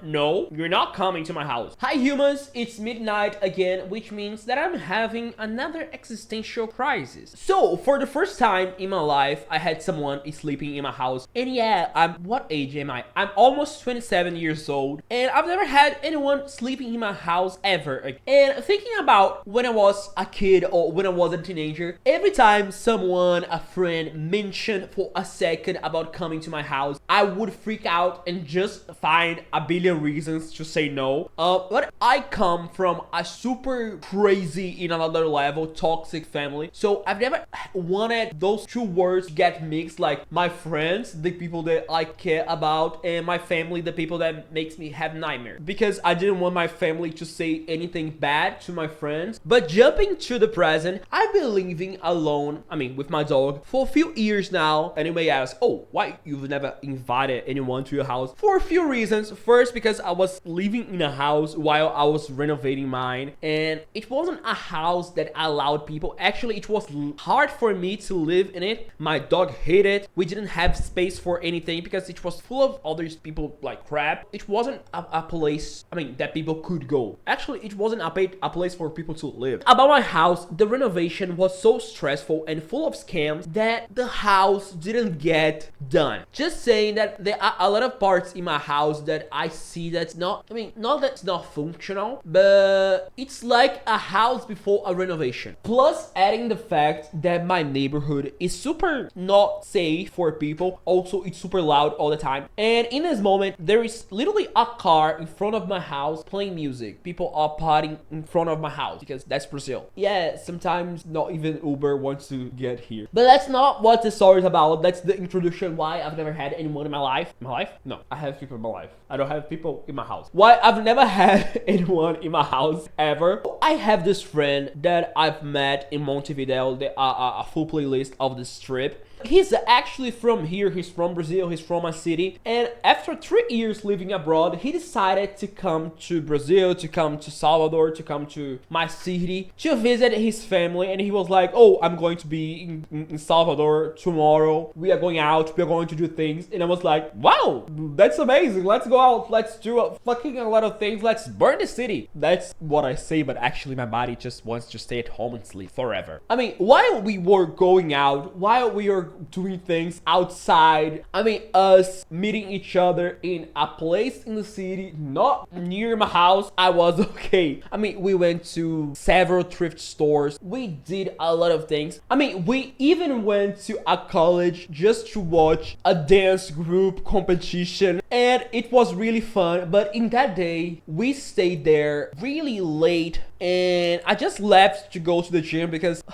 No, you're not coming to my house. Hi humans, it's midnight again, which means that I'm having another existential crisis. So, for the first time in my life, I had someone sleeping in my house. And yeah, what age am I? I'm almost 27 years old, and I've never had anyone sleeping in my house ever. And thinking about when I was a kid or when I was a teenager, every time someone, a friend, mentioned for a second about coming to my house, I would freak out and just find a billion reasons to say no. But I come from a super crazy, in another level, toxic family, so I've never wanted those two words to get mixed, like my friends, the people that I care about, and my family, the people that makes me have nightmares, because I didn't want my family to say anything bad to my friends. But jumping to the present, I've been living alone, with my dog, for a few years now. And you may ask, oh, why you've never invited anyone to your house? For a few reasons. First, because I was living in a house while I was renovating mine, and it wasn't a house that allowed people. Actually, it was hard for me to live in it. My dog hated it. We didn't have space for anything because it was full of other people like crap. It wasn't a place, that people could go. Actually, it wasn't a place for people to live. About my house, the renovation was so stressful and full of scams that the house didn't get done. Just saying that there are a lot of parts in my house that I see that's not, not that it's not functional, but it's like a house before a renovation. Plus, adding the fact that my neighborhood is super not safe for people. Also, it's super loud all the time. And in this moment, there is literally a car in front of my house playing music. People are partying in front of my house because that's Brazil. Yeah, sometimes not even Uber wants to get here. But that's not what the story is about. That's the introduction why I've never had anyone in my life. My life? No, I have people in my life. I don't have people in my house. Why I've never had anyone in my house ever. I have this friend that I've met in Montevideo. There are a full playlist of this trip. He's actually from here. He's from Brazil. He's from my city. And after 3 years living abroad, he decided to come to Brazil, to come to Salvador, to come to my city to visit his family. And he was like, oh, I'm going to be in Salvador tomorrow. We are going out. We are going to do things. And I was like, wow, that's amazing. Let's go out. Let's do a lot of things. Let's burn the city. That's what I say, but actually my body just wants to stay at home and sleep forever. While we were going out, while we were doing things outside, us meeting each other in a place in the city, not near my house, I was okay. We went to several thrift stores. We did a lot of things. We even went to a college just to watch a dance group competition, and it was really fun. But in that day, we stayed there really late, and I just left to go to the gym because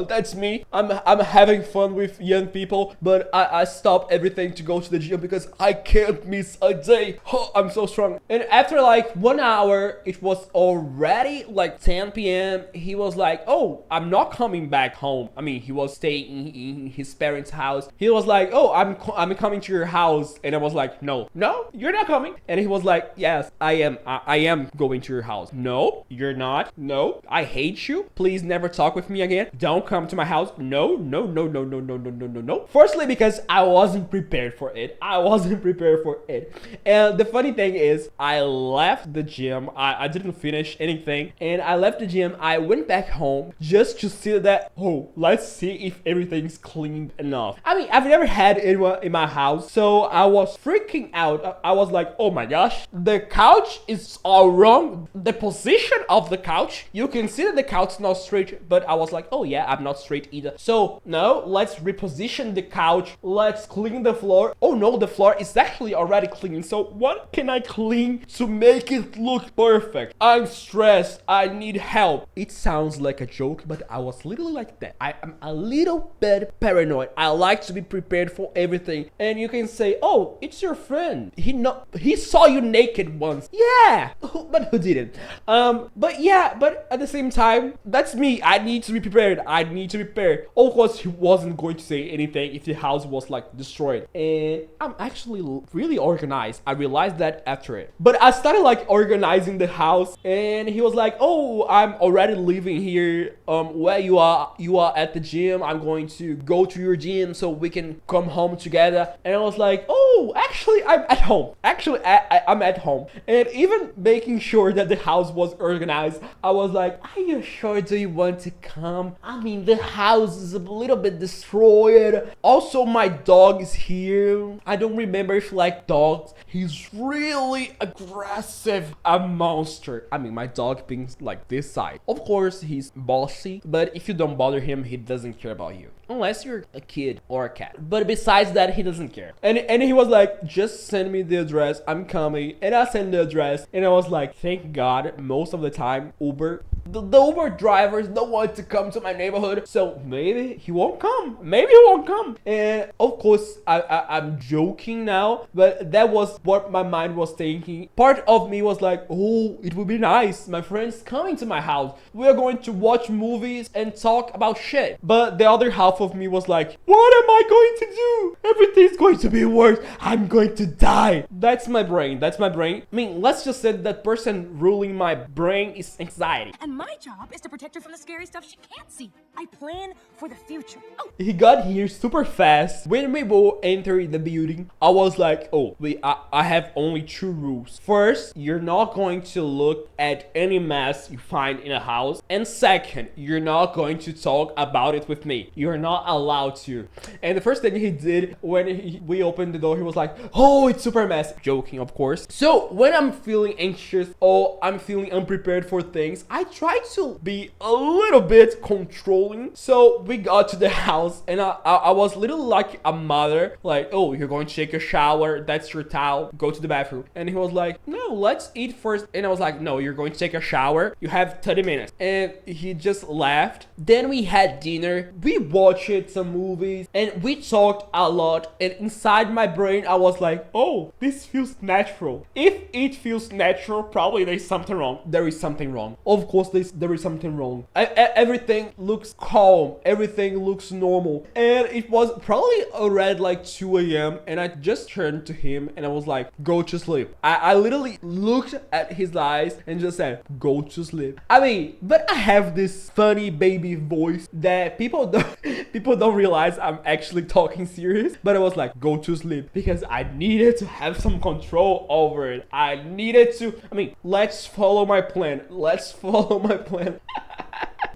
that's me. I'm having fun with young people, but I stopped everything to go to the gym because I can't miss a day. I'm so strong. And after like 1 hour, it was already like 10 p.m. He was like, oh, I'm not coming back home. He was staying in his parents' house. He was like, oh, I'm coming to your house. And I was like, no, you're not coming. And he was like, yes, I am going to your house. No, you're not. No, I hate you. Please never talk with me again. Don't come to my house. No. Firstly, because I wasn't prepared for it. And the funny thing is, I left the gym. I didn't finish anything. And I left the gym. I went back home just to see that, oh, let's see if everything's cleaned enough. I've never had anyone in my house, so I was freaking out. I was like, oh my gosh, the couch is all wrong. The position of the couch, you can see that the couch is not straight, but I was like, oh yeah, I'm not straight either. So no, let's reposition the couch. Let's clean the floor. Oh no, the floor is actually already clean. So what can I clean to make it look perfect? I'm stressed. I need help. It sounds like a joke, but I was literally like that. I am a little bit paranoid. I like to be prepared for everything. And you can say, oh, it's your friend. He saw you naked once. Yeah, but who didn't? But at the same time, that's me. I need to be prepared. Of course, he wasn't going to say anything if the house was like destroyed. And I'm actually really organized. I realized that after it. But I started like organizing the house, and he was like, oh, I'm already living here. Where you are at the gym. I'm going to go to your gym so we can come home together. And I was like, oh, actually I'm at home. Actually, I'm at home. And even making sure that the house was organized, I was like, are you sure do you want to come? I mean, the house is a little bit destroyed. Also, my dog is here. I don't remember if you like dogs. He's really aggressive. A monster. I mean, my dog being like this size. Of course, he's bossy, but if you don't bother him, he doesn't care about you. Unless you're a kid or a cat. But besides that, he doesn't care. And he was like, just send me the address. I'm coming. And I sent the address. And I was like, thank God, most of the time, the Uber drivers don't want to come to my neighborhood. So maybe he won't come. Maybe he won't come. And of course, I'm joking now. But that was what my mind was thinking. Part of me was like, oh, it would be nice. My friend's coming to my house. We're going to watch movies and talk about shit. But the other half of me was like, what am I going to do? Everything's going to be worse. I'm going to die. That's my brain. I mean, let's just say that person ruling my brain is anxiety. And my job is to protect her from the scary stuff she can't see. I plan for the future. Oh. He got here super fast. When we both entered the building, I was like, oh, I have only 2 rules. First, you're not going to look at any mess you find in a house. And second, you're not going to talk about it with me. You're not allowed to. And the first thing he did when we opened the door, he was like, oh, it's super messy. Joking, of course. So when I'm feeling anxious or I'm feeling unprepared for things, I try to be a little bit controlling. So we got to the house and I was literally like a mother, like, oh, you're going to take a shower, that's your towel, go to the bathroom. And he was like, no, let's eat first. And I was like, no, you're going to take a shower, you have 30 minutes. And he just laughed. Then we had dinner, we watched some movies, and we talked a lot. And inside my brain I was like, oh, this feels natural. If it feels natural, probably there's something wrong. There is something wrong. Of course there is something wrong. Everything looks calm, everything looks normal. And it was probably already like 2 a.m. and I just turned to him and I was like, go to sleep. I literally looked at his eyes and just said, go to sleep. I mean, but I have this funny baby voice that people don't realize I'm actually talking serious. But I was like, go to sleep, because I needed to have some control over it. I mean, let's follow my plan.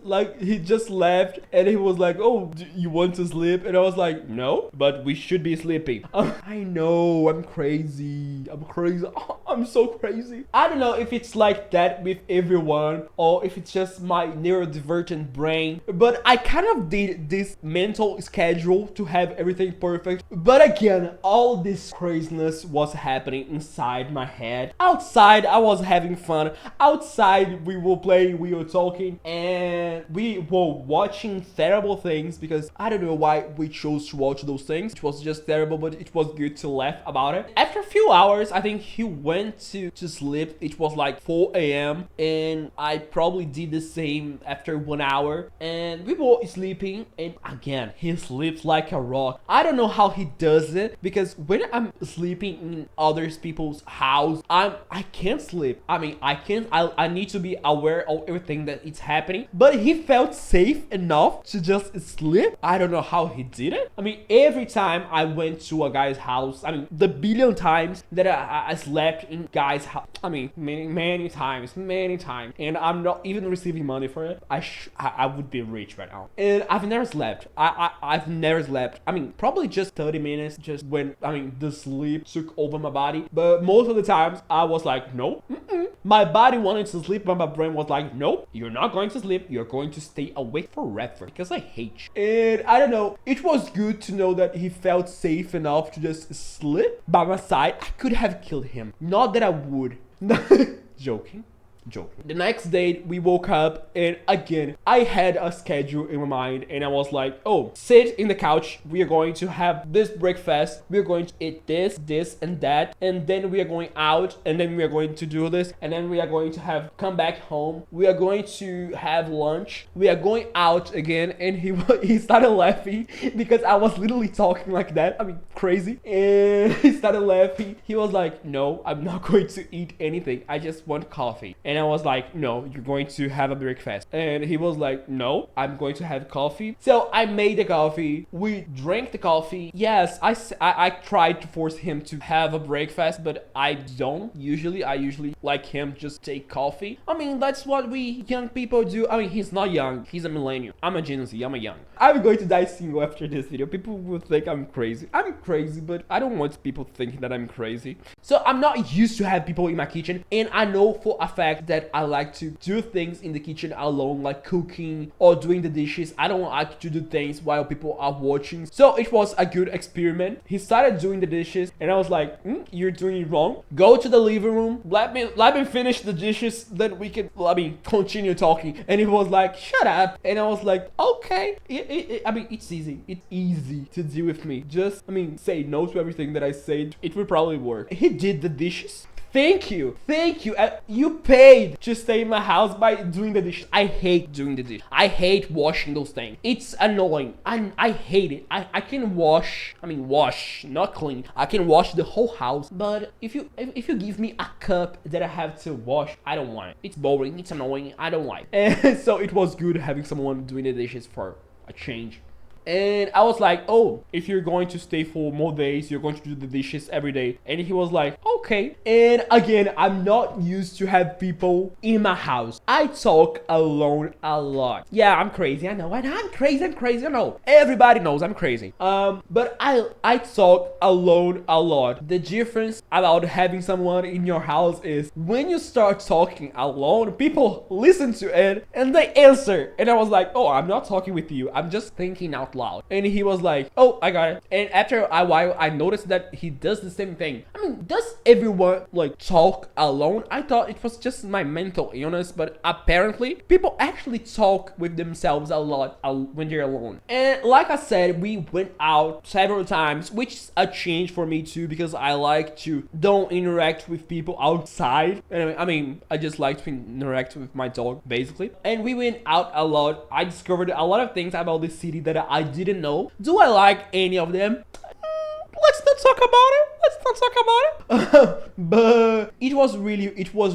Like, he just left and he was like, oh, do you want to sleep? And I was like, no, but we should be sleeping. I know, I'm crazy. I'm so crazy. I don't know if it's like that with everyone or if it's just my neurodivergent brain, but I kind of did this mental schedule to have everything perfect. But again, all this craziness was happening inside my head. Outside, I was having fun. Outside, we were playing, we were talking, and we were watching terrible things because I don't know why we chose to watch those things. It was just terrible, but it was good to laugh about it. After a few hours, I think he went to sleep. It was like 4 a.m. and I probably did the same after 1 hour, and we were sleeping, and again, he sleeps like a rock. I don't know how he does it, because when I'm sleeping in other people's house, I can't sleep. I mean, I need to be aware of everything that is happening, but he felt safe enough to just sleep. I don't know how he did it. I mean, every time I went to a guy's house, I mean, the billion times that I slept in guy's house, I mean, many times, and I'm not even receiving money for it. I would be rich right now. And I've never slept. I've never slept. I mean, probably just 30 minutes, just when, I mean, the sleep took over my body. But most of the times I was like, no, my body wanted to sleep, but my brain was like, nope, you're not going to sleep. You're going to stay awake forever because I hate you. And I don't know, it was good to know that he felt safe enough to just sleep by my side. I could have killed him. Not that I would. Joking. The next day we woke up, and again I had a schedule in my mind, and I was like, oh, sit in the couch, we are going to have this breakfast, we are going to eat this and that, and then we are going out, and then we are going to do this, and then we are going to come back home, we are going to have lunch, we are going out again. And he started laughing because I was literally talking like that. I mean, crazy. And he started laughing. He was like, no, I'm not going to eat anything, I just want coffee. And I was like, no, you're going to have a breakfast. And he was like, no, I'm going to have coffee. So I made the coffee. We drank the coffee. Yes, I tried to force him to have a breakfast, but I don't usually. I usually like him just take coffee. I mean, that's what we young people do. I mean, he's not young. He's a millennial. I'm a Gen Z. I'm a young. I'm going to die single after this video. People will think I'm crazy. I'm crazy, but I don't want people thinking that I'm crazy. So I'm not used to have people in my kitchen, and I know for a fact that I like to do things in the kitchen alone, like cooking or doing the dishes. I don't like to do things while people are watching. So it was a good experiment. He started doing the dishes, and I was like, you're doing it wrong. Go to the living room. Let me finish the dishes, then we can continue talking. And he was like, shut up. And I was like, okay. I mean, it's easy. It's easy to deal with me. Just, say no to everything that I said. It will probably work. He did the dishes. Thank you. You paid to stay in my house by doing the dishes. I hate doing the dishes. I hate washing those things. It's annoying. I hate it. I can wash, not clean. I can wash the whole house. But if you give me a cup that I have to wash, I don't want it. It's boring. It's annoying. I don't like it. And so it was good having someone doing the dishes for a change. And I was like, oh, if you're going to stay for more days, you're going to do the dishes every day. And he was like, okay. And again, I'm not used to have people in my house. I talk alone a lot. Yeah, I'm crazy. I know. I'm crazy. I know. Everybody knows I'm crazy. But I talk alone a lot. The difference about having someone in your house is when you start talking alone, people listen to it and they answer. And I was like, oh, I'm not talking with you. I'm just thinking out loud. And he was like, oh, I got it. And after a while, I noticed that he does the same thing. Does everyone talk alone? I thought it was just my mental illness, but apparently people actually talk with themselves a lot when they're alone. And like I said, we went out several times, which is a change for me too, because I like to don't interact with people outside. And I just like to interact with my dog, basically. And we went out a lot. I discovered a lot of things about the city that I didn't know. Do I like any of them? Let's not talk about it. But it was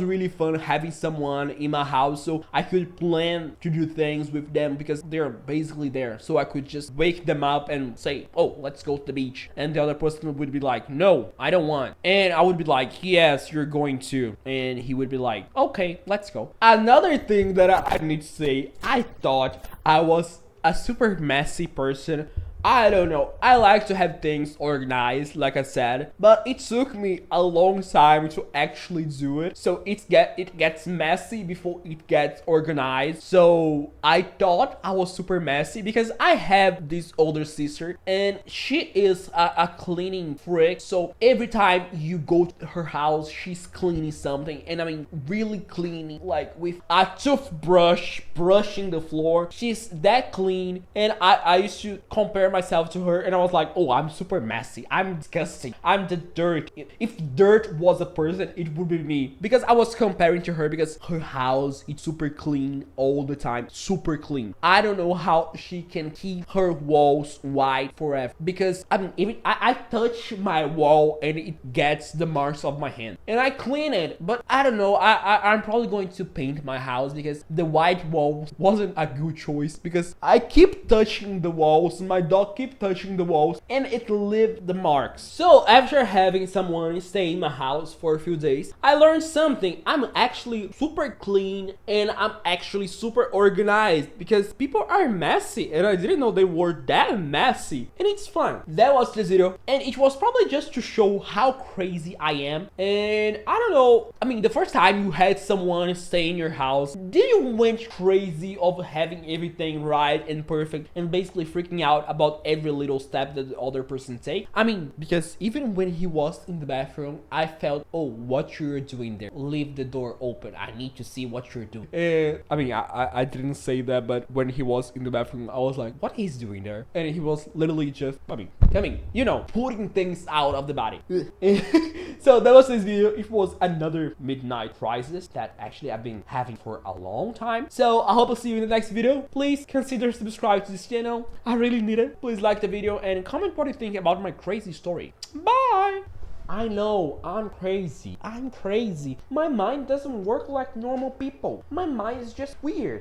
really fun having someone in my house, so I could plan to do things with them because they're basically there. So I could just wake them up and say, oh, let's go to the beach. And the other person would be like, no, I don't want. And I would be like, yes, you're going to. And he would be like, okay, let's go. Another thing that I need to say, I thought I was a super messy person. I don't know. I like to have things organized, like I said, but it took me a long time to actually do it. So it gets messy before it gets organized. So I thought I was super messy because I have this older sister and she is a cleaning freak. So every time you go to her house, she's cleaning something, and really cleaning, like with a toothbrush, brushing the floor. She's that clean, and I used to compare myself to her, and I was like, oh, I'm super messy, I'm disgusting, I'm the dirt. If dirt was a person, it would be me, because I was comparing to her because her house is super clean all the time, super clean. I don't know how she can keep her walls white forever, because even I touch my wall and it gets the marks of my hand, and I clean it, but I don't know, I'm probably going to paint my house because the white wall wasn't a good choice, because I keep touching the walls, my dog keep touching the walls, and it left the marks. So after having someone stay in my house for a few days, I learned something. I'm actually super clean and I'm actually super organized, because people are messy and I didn't know they were that messy, and it's fun. That was this video, and it was probably just to show how crazy I am. And I don't know, the first time you had someone stay in your house, did you went crazy of having everything right and perfect and basically freaking out about every little step that the other person take? Because even when he was in the bathroom, I felt, oh, what you're doing there, leave the door open, I need to see what you're doing. I didn't say that, but when he was in the bathroom, I was like, what he's doing there? And he was literally just putting things out of the body. So that was this video. It was another midnight crisis that actually I've been having for a long time. So I hope I'll see you in the next video. Please consider subscribe to this channel, I really need it. Please like the video and comment what you think about my crazy story. Bye. I know, I'm crazy. I'm crazy. My mind doesn't work like normal people. My mind is just weird.